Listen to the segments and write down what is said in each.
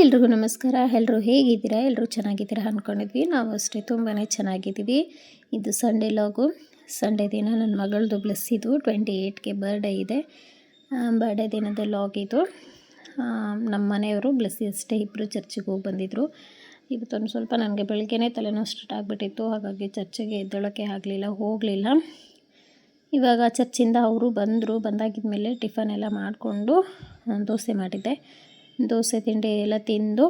ಎಲ್ರಿಗೂ ನಮಸ್ಕಾರ. ಎಲ್ಲರೂ ಹೇಗಿದ್ದೀರಾ? ಎಲ್ಲರೂ ಚೆನ್ನಾಗಿದ್ದೀರಾ ಅಂದ್ಕೊಂಡಿದ್ವಿ. ನಾವು ಅಷ್ಟೇ ತುಂಬಾ ಚೆನ್ನಾಗಿದ್ದೀವಿ. ಇದು ಸಂಡೇ ಲಾಗು. ಸಂಡೇ ದಿನ ನನ್ನ ಮಗಳದು ಬ್ಲೆಸ್ಸಿದು 28ಗೆ ಬರ್ಡೇ ಇದೆ. ಬರ್ಡೇ ದಿನದ ಲಾಗ್ ಇದು. ನಮ್ಮ ಮನೆಯವರು ಬ್ಲೆಸ್ಸಿ ಅಷ್ಟೇ ಇಬ್ಬರು ಚರ್ಚಿಗೆ ಹೋಗಿ ಬಂದಿದ್ದರು. ಇವತ್ತೊಂದು ಸ್ವಲ್ಪ ನನಗೆ ಬೆಳಗ್ಗೆನೇ ತಲೆನೋವು ಸ್ಟಾರ್ಟ್ ಆಗಿಬಿಟ್ಟಿತ್ತು. ಹಾಗಾಗಿ ಚರ್ಚಿಗೆ ಎದ್ದೇಳೋಕ್ಕೆ ಆಗಲಿಲ್ಲ, ಹೋಗಲಿಲ್ಲ. ಇವಾಗ ಚರ್ಚಿಂದ ಅವರು ಬಂದಾಗಿದ್ಮೇಲೆ ಟಿಫನ್ ಎಲ್ಲ ಮಾಡಿಕೊಂಡು ದೋಸೆ ಮಾಡಿದ್ದೆ. ದೋಸೆ ತಿಂಡಿ ಎಲ್ಲ ತಿಂದು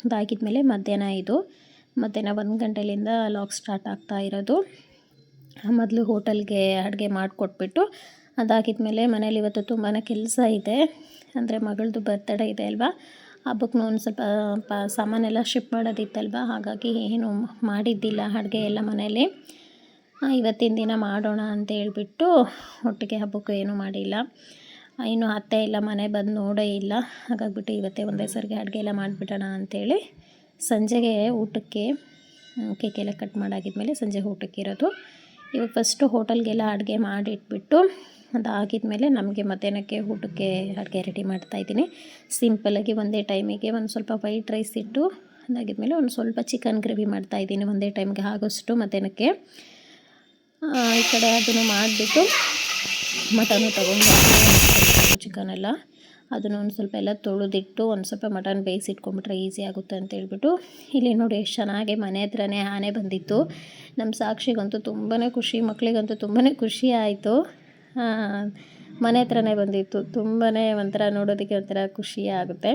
ಅದಾಗಿದ್ಮೇಲೆ ಮಧ್ಯಾಹ್ನ 1 ಗಂಟೆಯಿಂದ ಲಾಗ್ ಸ್ಟಾರ್ಟ್ ಆಗ್ತಾ ಇರೋದು. ಮೊದಲು ಹೋಟೆಲ್ಗೆ ಅಡುಗೆ ಮಾಡಿಕೊಟ್ಬಿಟ್ಟು ಅದಾಗಿದ್ಮೇಲೆ ಮನೇಲಿ ಇವತ್ತು ತುಂಬಾ ಕೆಲಸ ಇದೆ. ಅಂದರೆ ಮಗಳದು ಬರ್ತಡೇ ಇದೆ ಅಲ್ವಾ, ಹಬ್ಬಕ್ಕೂ ಒಂದು ಸ್ವಲ್ಪ ಸಾಮಾನೆಲ್ಲ ಶಿಫ್ಟ್ ಮಾಡೋದಿತ್ತಲ್ವ, ಹಾಗಾಗಿ ಏನು ಮಾಡಿದ್ದಿಲ್ಲ ಅಡುಗೆ ಎಲ್ಲ ಮನೇಲಿ. ಇವತ್ತಿನ ದಿನ ಮಾಡೋಣ ಅಂತ ಹೇಳ್ಬಿಟ್ಟು ಒಟ್ಟಿಗೆ ಹಬ್ಬಕ್ಕೂ ಏನೂ ಮಾಡಿಲ್ಲ. ಇನ್ನು ಅತ್ತೆ ಎಲ್ಲ ಮನೆ ಬಂದು ನೋಡೇ ಇಲ್ಲ. ಹಾಗಾಗ್ಬಿಟ್ಟು ಇವತ್ತೇ ಒಂದೇ ಸರಿಗೆ ಅಡುಗೆ ಎಲ್ಲ ಮಾಡಿಬಿಡೋಣ ಅಂಥೇಳಿ ಸಂಜೆಗೆ ಊಟಕ್ಕೆ ಕೇಕ್ ಎಲ್ಲ ಕಟ್ ಮಾಡಾಗಿದ್ಮೇಲೆ ಸಂಜೆ ಊಟಕ್ಕೆ ಇರೋದು. ಇವಾಗ ಫಸ್ಟು ಹೋಟೆಲ್ಗೆಲ್ಲ ಅಡುಗೆ ಮಾಡಿಟ್ಬಿಟ್ಟು ಅದಾಗಿದ್ಮೇಲೆ ನಮಗೆ ಮಧ್ಯಾಹ್ನಕ್ಕೆ ಊಟಕ್ಕೆ ಅಡುಗೆ ರೆಡಿ ಮಾಡ್ತಾಯಿದ್ದೀನಿ. ಸಿಂಪಲ್ಲಾಗಿ ಒಂದೇ ಟೈಮಿಗೆ ಒಂದು ಸ್ವಲ್ಪ ವೈಟ್ ರೈಸ್ ಇಟ್ಟು ಅದಾಗಿದ್ಮೇಲೆ ಒಂದು ಸ್ವಲ್ಪ ಚಿಕನ್ ಗ್ರೇವಿ ಮಾಡ್ತಾಯಿದ್ದೀನಿ ಒಂದೇ ಟೈಮ್ಗೆ ಆಗೋಷ್ಟು ಮಧ್ಯಾಹ್ನಕ್ಕೆ. ಈ ಕಡೆ ಅದನ್ನು ಮಾಡಿಬಿಟ್ಟು ಮಟನು ತೊಗೊಂಡು ಚಿಕನ್ ಎಲ್ಲ ಅದನ್ನು ಒಂದು ಸ್ವಲ್ಪ ಎಲ್ಲ ತೊಳೆದಿಟ್ಟು ಒಂದು ಸ್ವಲ್ಪ ಮಟನ್ ಬೇಯಿಸಿಟ್ಕೊಂಡ್ಬಿಟ್ರೆ ಈಸಿ ಆಗುತ್ತೆ ಅಂತ ಹೇಳ್ಬಿಟ್ಟು ಇಲ್ಲಿ ನೋಡಿ ಎಷ್ಟು ಚೆನ್ನಾಗಿ ಮನೆ ಹತ್ರನೇ ಆನೆ ಬಂದಿತ್ತು. ನಮ್ಮ ಸಾಕ್ಷಿಗಂತೂ ತುಂಬಾ ಖುಷಿ, ಮಕ್ಕಳಿಗಂತೂ ತುಂಬಾ ಖುಷಿ ಆಯಿತು. ಮನೆ ಹತ್ರನೇ ಬಂದಿತ್ತು. ತುಂಬಾ ಒಂಥರ ನೋಡೋದಕ್ಕೆ ಒಂಥರ ಖುಷಿ ಆಗುತ್ತೆ.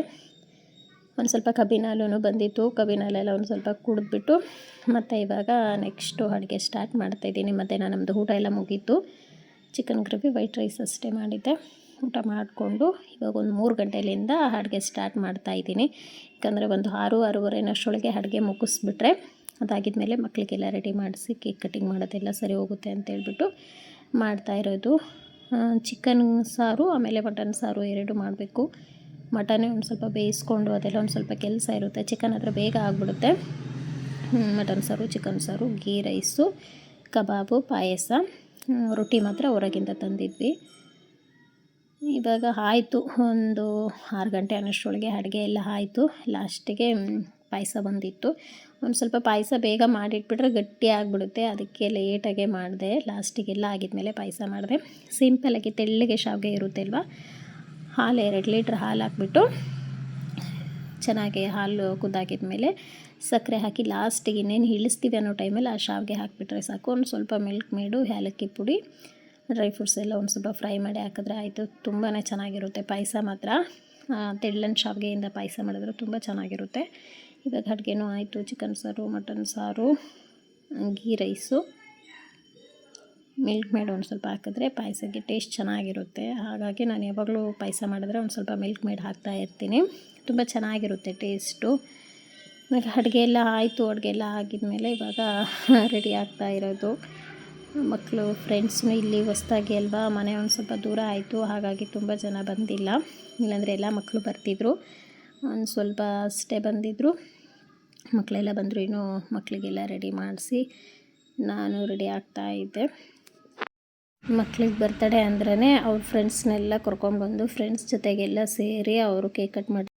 ಒಂದು ಸ್ವಲ್ಪ ಕಬ್ಬಿನ ಹಾಲು ಬಂದಿತ್ತು. ಕಬ್ಬಿನ ಹಾಲೆಲ್ಲ ಒಂದು ಸ್ವಲ್ಪ ಕುಡಿದ್ಬಿಟ್ಟು ಮತ್ತು ಇವಾಗ ನೆಕ್ಸ್ಟು ಅಡುಗೆ ಸ್ಟಾರ್ಟ್ ಮಾಡ್ತಾಯಿದ್ದೀನಿ. ಮಧ್ಯಾಹ್ನ ನಮ್ಮದು ಊಟ ಎಲ್ಲ ಮುಗೀತು. ಚಿಕನ್ ಗ್ರೇವಿ ವೈಟ್ ರೈಸ್ ಅಷ್ಟೇ ಮಾಡಿದ್ದೆ. ಊಟ ಮಾಡಿಕೊಂಡು ಇವಾಗ ಒಂದು 3 ಗಂಟೆಯಿಂದ ಅಡುಗೆ ಸ್ಟಾರ್ಟ್ ಮಾಡ್ತಾಯಿದ್ದೀನಿ. ಯಾಕಂದರೆ ಒಂದು 6-6:30 ಅಡುಗೆ ಮುಗಿಸ್ಬಿಟ್ರೆ ಅದಾಗಿದ್ಮೇಲೆ ಮಕ್ಕಳಿಗೆಲ್ಲ ರೆಡಿ ಮಾಡಿಸಿ ಕೇಕ್ ಕಟ್ಟಿಂಗ್ ಮಾಡೋದೆಲ್ಲ ಸರಿ ಹೋಗುತ್ತೆ ಅಂತೇಳ್ಬಿಟ್ಟು ಮಾಡ್ತಾಯಿರೋದು. ಚಿಕನ್ ಸಾರು ಆಮೇಲೆ ಮಟನ್ ಸಾರು 2 ಮಾಡಬೇಕು. ಮಟನ್ನೇ ಒಂದು ಸ್ವಲ್ಪ ಬೇಯಿಸ್ಕೊಂಡು ಅದೆಲ್ಲ ಒಂದು ಸ್ವಲ್ಪ ಕೆಲಸ ಇರುತ್ತೆ. ಚಿಕನ್ ಹತ್ರ ಬೇಗ ಆಗಿಬಿಡುತ್ತೆ. ಮಟನ್ ಸಾರು, ಚಿಕನ್ ಸಾರು, ಗೀ ರೈಸು, ಕಬಾಬು, ಪಾಯಸ, ರೊಟ್ಟಿ ಮಾತ್ರ ಹೊರಗಿಂದ ತಂದಿದ್ವಿ. ಇವಾಗ ಆಯಿತು ಒಂದು 6 ಗಂಟೆ ಅನ್ನೋಷ್ಟರೊಳಗೆ ಅಡುಗೆ ಎಲ್ಲ ಆಯಿತು. ಲಾಸ್ಟಿಗೆ ಪಾಯಸ ಬಂದಿತ್ತು. ಒಂದು ಸ್ವಲ್ಪ ಪಾಯಸ ಬೇಗ ಮಾಡಿಟ್ಬಿಟ್ರೆ ಗಟ್ಟಿ ಆಗಿಬಿಡುತ್ತೆ. ಅದಕ್ಕೆ ಲೇಟಾಗೆ ಮಾಡಿದೆ. ಲಾಸ್ಟಿಗೆಲ್ಲ ಆಗಿದ್ಮೇಲೆ ಪಾಯಸ ಮಾಡಿದೆ. ಸಿಂಪಲ್ಲಾಗಿ ತೆಳ್ಳಗೆ ಶಾವಿಗೆ ಇರುತ್ತೆ ಅಲ್ವಾ, ಹಾಲು 2 ಲೀಟ್ರ್ ಹಾಲು ಹಾಕ್ಬಿಟ್ಟು ಚೆನ್ನಾಗಿ ಹಾಲು ಕುದ್ದಾಕಿದ್ಮೇಲೆ ಸಕ್ಕರೆ ಹಾಕಿ ಲಾಸ್ಟಿಗೆ ಇನ್ನೇನು ಇಳಿಸ್ತೀವಿ ಅನ್ನೋ ಟೈಮಲ್ಲಿ ಆ ಶಾವಿಗೆ ಹಾಕಿಬಿಟ್ರೆ ಸಾಕು. ಒಂದು ಸ್ವಲ್ಪ ಮಿಲ್ಕ್ ಮೇಡು, ಏಲಕ್ಕಿ ಪುಡಿ, ಡ್ರೈ ಫ್ರೂಟ್ಸ್ ಎಲ್ಲ ಒಂದು ಸ್ವಲ್ಪ ಫ್ರೈ ಮಾಡಿ ಹಾಕಿದ್ರೆ ಆಯಿತು. ತುಂಬಾ ಚೆನ್ನಾಗಿರುತ್ತೆ ಪಾಯಸ ಮಾತ್ರ. ತೆಳ್ಳನ ಶಾವಿಗೆಯಿಂದ ಪಾಯಸ ಮಾಡಿದ್ರೆ ತುಂಬ ಚೆನ್ನಾಗಿರುತ್ತೆ. ಇವಾಗ ಅಡುಗೆನೂ ಆಯಿತು. ಚಿಕನ್ ಸಾರು, ಮಟನ್ ಸಾರು, ಗೀ ರೈಸು, ಮಿಲ್ಕ್ ಮೇಡ್ ಒಂದು ಸ್ವಲ್ಪ ಹಾಕಿದ್ರೆ ಪಾಯಸಕ್ಕೆ ಟೇಸ್ಟ್ ಚೆನ್ನಾಗಿರುತ್ತೆ. ಹಾಗಾಗಿ ನಾನು ಯಾವಾಗಲೂ ಪಾಯಸ ಮಾಡಿದ್ರೆ ಒಂದು ಸ್ವಲ್ಪ ಮಿಲ್ಕ್ ಮೇಡ್ ಹಾಕ್ತಾ ಇರ್ತೀನಿ. ತುಂಬ ಚೆನ್ನಾಗಿರುತ್ತೆ ಟೇಸ್ಟು. ಇವಾಗ ಅಡುಗೆ ಎಲ್ಲ ಆಯಿತು. ಅಡುಗೆ ಎಲ್ಲ ಆಗಿದ್ಮೇಲೆ ಇವಾಗ ರೆಡಿ ಆಗ್ತಾ ಇರೋದು. ಮಕ್ಕಳು ಫ್ರೆಂಡ್ಸ್ನು ಇಲ್ಲಿ ಹೊಸ್ದಾಗಿ ಅಲ್ವಾ, ಮನೆ ಒಂದು ಸ್ವಲ್ಪ ದೂರ ಆಯಿತು. ಹಾಗಾಗಿ ತುಂಬ ಜನ ಬಂದಿಲ್ಲ, ಇಲ್ಲಾಂದರೆ ಎಲ್ಲ ಮಕ್ಕಳು ಬರ್ತಿದ್ರು. ಒಂದು ಸ್ವಲ್ಪ ಅಷ್ಟೇ ಬಂದಿದ್ದರು. ಮಕ್ಕಳೆಲ್ಲ ಬಂದರು. ಇನ್ನೂ ಮಕ್ಕಳಿಗೆಲ್ಲ ರೆಡಿ ಮಾಡಿಸಿ ನಾನು ರೆಡಿ ಆಗ್ತಾಯಿದ್ದೆ. ಮಕ್ಳಿಗೆ ಬರ್ತಡೇ ಅಂದ್ರೇ ಅವ್ರ ಫ್ರೆಂಡ್ಸ್ನೆಲ್ಲ ಕರ್ಕೊಂಡ್ಬಂದು ಫ್ರೆಂಡ್ಸ್ ಜೊತೆಗೆಲ್ಲ ಸೇರಿ ಅವರು ಕೇಕ್ ಕಟ್ ಮಾಡಿ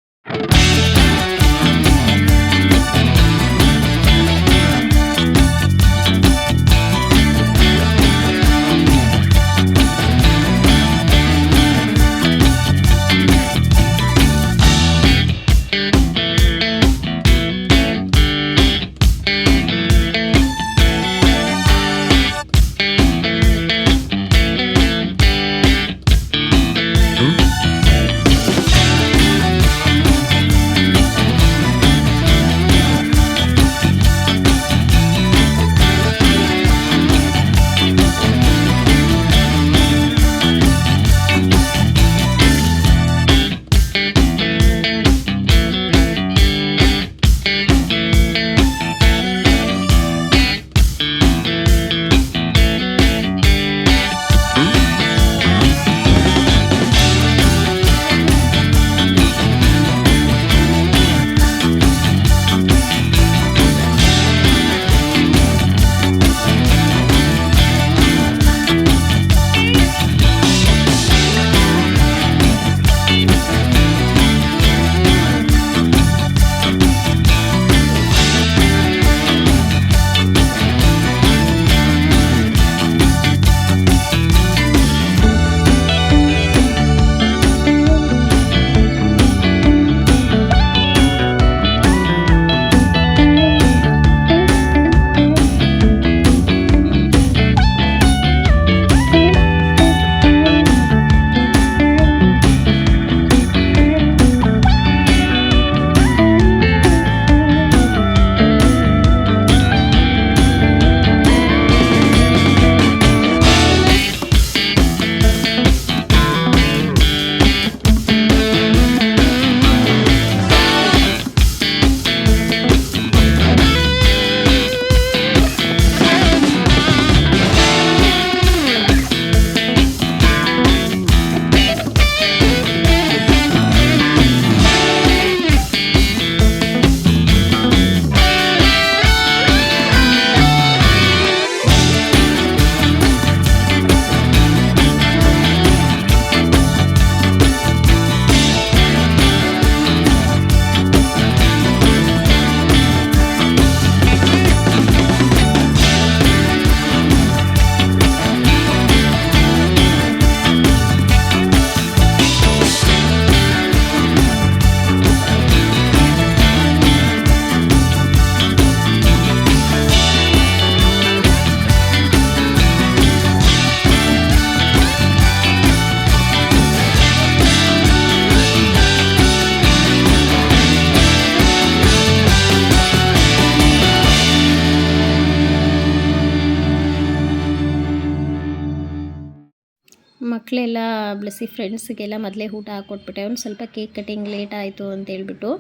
ಮಕ್ಕಳೆಲ್ಲ ಬ್ಲೆಸ್ಸಿ ಫ್ರೆಂಡ್ಸಿಗೆಲ್ಲ ಮೊದಲೇ ಊಟ ಹಾಕ್ಕೊಟ್ಬಿಟ್ಟೆ. ಒಂದು ಸ್ವಲ್ಪ ಕೇಕ್ ಕಟಿಂಗ್ ಲೇಟ್ ಆಯಿತು ಅಂತೇಳ್ಬಿಟ್ಟು,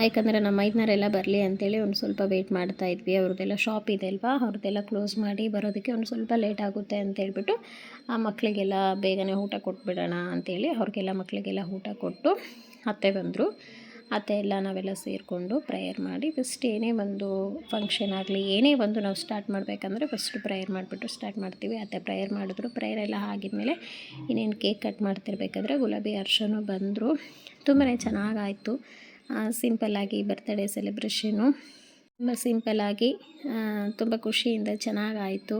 ಯಾಕಂದರೆ ನಮ್ಮ ಮೈದ್ನರೆಲ್ಲ ಬರಲಿ ಅಂತೇಳಿ ಒಂದು ಸ್ವಲ್ಪ ವೆಯ್ಟ್ ಮಾಡ್ತಾಯಿದ್ವಿ. ಅವ್ರದ್ದೆಲ್ಲ ಶಾಪ್ ಇದೆ ಅಲ್ವಾ, ಅವ್ರದ್ದೆಲ್ಲ ಕ್ಲೋಸ್ ಮಾಡಿ ಬರೋದಕ್ಕೆ ಒಂದು ಸ್ವಲ್ಪ ಲೇಟ್ ಆಗುತ್ತೆ ಅಂತೇಳ್ಬಿಟ್ಟು ಆ ಮಕ್ಕಳಿಗೆಲ್ಲ ಬೇಗನೆ ಊಟ ಕೊಟ್ಬಿಡೋಣ ಅಂಥೇಳಿ ಅವ್ರಿಗೆಲ್ಲ ಮಕ್ಕಳಿಗೆಲ್ಲ ಊಟ ಕೊಟ್ಟು ಅತ್ತೆ ಬಂದರು. ಅತ್ತೆ ಎಲ್ಲ ನಾವೆಲ್ಲ ಸೇರಿಕೊಂಡು ಪ್ರೇಯರ್ ಮಾಡಿ ಫಸ್ಟ್ ಏನೇ ಒಂದು ಫಂಕ್ಷನ್ ಆಗಲಿ ಏನೇ ಒಂದು ನಾವು ಸ್ಟಾರ್ಟ್ ಮಾಡಬೇಕಂದ್ರೆ ಫಸ್ಟ್ ಪ್ರೇಯರ್ ಮಾಡಿಬಿಟ್ಟು ಸ್ಟಾರ್ಟ್ ಮಾಡ್ತೀವಿ. ಅತ್ತೆ ಪ್ರೇಯರ್ ಮಾಡಿದ್ರು. ಪ್ರೇಯರ್ ಎಲ್ಲ ಆಗಿದ್ಮೇಲೆ ಇನ್ನೇನು ಕೇಕ್ ಕಟ್ ಮಾಡ್ತಿರ್ಬೇಕಾದ್ರೆ ಗುಲಾಬಿ ಹರ್ಷನೂ ಬಂದರು. ತುಂಬಾ ಚೆನ್ನಾಗಾಯಿತು. ಸಿಂಪಲ್ಲಾಗಿ ಬರ್ತ್ಡೇ ಸೆಲೆಬ್ರೇಷನ್ನು ತುಂಬ ಸಿಂಪಲ್ಲಾಗಿ ತುಂಬ ಖುಷಿಯಿಂದ ಚೆನ್ನಾಗಾಯಿತು.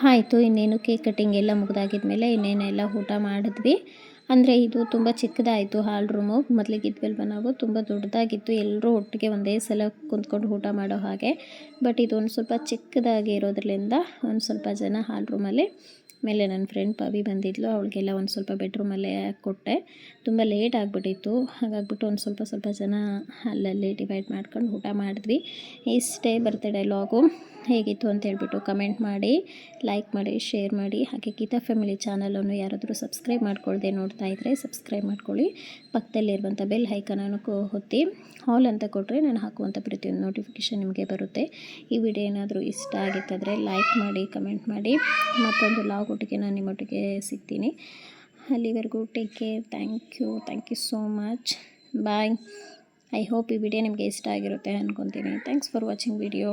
ಆಯಿತು. ಇನ್ನೇನು ಕೇಕ್ ಕಟ್ಟಿಂಗ್ ಎಲ್ಲ ಮುಗಿದಾಗಿದ್ಮೇಲೆ ಇನ್ನೇನೆಲ್ಲ ಊಟ ಮಾಡಿದ್ವಿ. ಅಂದರೆ ಇದು ತುಂಬ ಚಿಕ್ಕದಾಯಿತು ಹಾಲ್ ರೂಮು. ಮೊದಲಿಗಿದ್ವಲ್ವ ನಾವು, ತುಂಬ ದೊಡ್ಡದಾಗಿತ್ತು. ಎಲ್ಲರೂ ಒಟ್ಟಿಗೆ ಒಂದೇ ಸಲ ಕುಂತ್ಕೊಂಡು ಊಟ ಮಾಡೋ ಹಾಗೆ. ಬಟ್ ಇದು ಒಂದು ಸ್ವಲ್ಪ ಚಿಕ್ಕದಾಗಿ ಇರೋದ್ರಿಂದ ಒಂದು ಸ್ವಲ್ಪ ಜನ ಹಾಲ್ ರೂಮಲ್ಲಿ, ಮೇಲೆ ನನ್ನ ಫ್ರೆಂಡ್ ಪವಿ ಬಂದಿದ್ಲು, ಅವಳಿಗೆಲ್ಲ ಒಂದು ಸ್ವಲ್ಪ ಬೆಡ್ರೂಮಲ್ಲೇ ಕೊಟ್ಟೆ. ತುಂಬ ಲೇಟ್ ಆಗಿಬಿಟ್ಟಿತ್ತು, ಹಾಗಾಗ್ಬಿಟ್ಟು ಒಂದು ಸ್ವಲ್ಪ ಜನ ಅಲ್ಲಲ್ಲಿ ಡಿವೈಡ್ ಮಾಡ್ಕೊಂಡು ಊಟ ಮಾಡಿದ್ವಿ. ಇಷ್ಟೇ ಬರ್ತ್ಡೇ ಲಾಗು. ಹೇಗಿತ್ತು ಅಂತ ಹೇಳ್ಬಿಟ್ಟು ಕಮೆಂಟ್ ಮಾಡಿ, ಲೈಕ್ ಮಾಡಿ, ಶೇರ್ ಮಾಡಿ. ಹಾಗೆ ಗೀತಾ ಫ್ಯಾಮಿಲಿ ಚಾನಲನ್ನು ಯಾರಾದರೂ ಸಬ್ಸ್ಕ್ರೈಬ್ ಮಾಡ್ಕೊಳ್ದೆ ನೋಡ್ತಾ ಇದ್ದರೆ ಸಬ್ಸ್ಕ್ರೈಬ್ ಮಾಡ್ಕೊಳ್ಳಿ. ಪಕ್ಕದಲ್ಲಿರುವಂಥ ಬೆಲ್ ಐಕನನ್ನು ಹೊತ್ತಿ ಆಲ್ ಅಂತ ಕೊಟ್ಟರೆ ನಾನು ಹಾಕುವಂಥ ಪ್ರತಿಯೊಂದು ನೋಟಿಫಿಕೇಷನ್ ನಿಮಗೆ ಬರುತ್ತೆ. ಈ ವಿಡಿಯೋ ಏನಾದರೂ ಇಷ್ಟ ಆಗಿತ್ತಾದರೆ ಲೈಕ್ ಮಾಡಿ, ಕಮೆಂಟ್ ಮಾಡಿ. ಮತ್ತೊಂದು ಲಾಗ್ ಒಟ್ಟಿಗೆ ನಾನು ನಿಮ್ಮೊಟ್ಟಿಗೆ ಸಿಗ್ತೀನಿ. ಅಲ್ಲಿವರೆಗೂ take care. Thank you so much. Bye. I hope ಈ ವಿಡಿಯೋ ನಿಮಗೆ ಇಷ್ಟ ಆಗಿರುತ್ತೆ ಅಂದ್ಕೊತೀನಿ. Thanks for watching video.